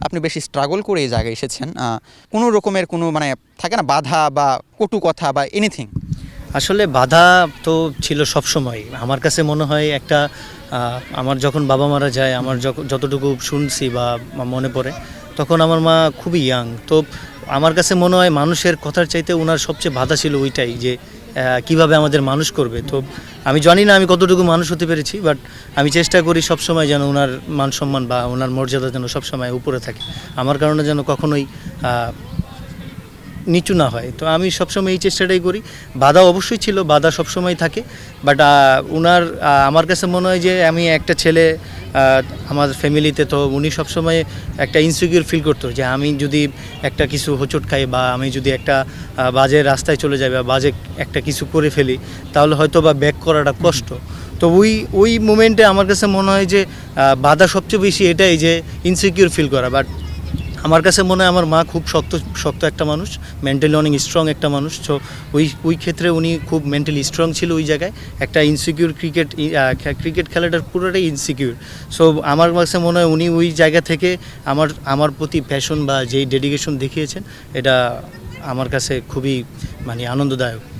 আপনি বেশি স্ট্রাগল করে এই জায়গায় এসেছেন, কোনো রকমের কোনো মানে থাকে না বাধা বা কটু কথা বা এনিথিং? আসলে বাধা তো ছিল সবসময়। আমার কাছে মনে হয় একটা আমার যখন বাবা মারা যায়, আমার যতটুকু শুনছি বা মনে পড়ে, তখন আমার মা খুবই ইয়াং। তো আমার কাছে মনে হয় মানুষের কথার চাইতে ওনার সবচেয়ে বাধা ছিল ওইটাই যে কীভাবে আমাদের মানুষ করবে। তো আমি জানি না আমি কতটুকু মানুষ হতে পেরেছি, বাট আমি চেষ্টা করি সবসময় যেন ওনার মান সম্মান বা ওনার মর্যাদা যেন সবসময় উপরে থাকে, আমার কারণে যেন কখনোই নিচু না হয়। তো আমি সবসময় এই চেষ্টাটাই করি। বাধা অবশ্যই ছিল, বাধা সবসময় থাকে, বাট উনার আমার কাছে মনে হয় যে আমি একটা ছেলে আমার ফ্যামিলিতে, তো উনি সবসময় একটা ইনসিকিউর ফিল করতো যে আমি যদি একটা কিছু হোঁচট খাই বা আমি যদি একটা বাজে রাস্তায় চলে যাই বা বাজে একটা কিছু করে ফেলি, তাহলে হয়তো বা ব্যাক করাটা কষ্ট। তো ওই মোমেন্টে আমার কাছে মনে হয় যে বাধা সবচেয়ে বেশি এটাই যে ইনসিকিউর ফিল করা। বাট আমার কাছে মনে হয় আমার মা খুব শক্ত একটা মানুষ, মেন্টালি অনেক স্ট্রং একটা মানুষ। সো ওই ক্ষেত্রে উনি খুব মেন্টালি স্ট্রং ছিল ওই জায়গায়। একটা ইনসিকিউর ক্রিকেট খেলাটার পুরোটাই ইনসিকিউর। সো আমার কাছে মনে হয় উনি ওই জায়গা থেকে আমার প্রতি প্যাশন বা যেই ডেডিকেশন দেখিয়েছেন, এটা আমার কাছে খুবই মানে আনন্দদায়ক।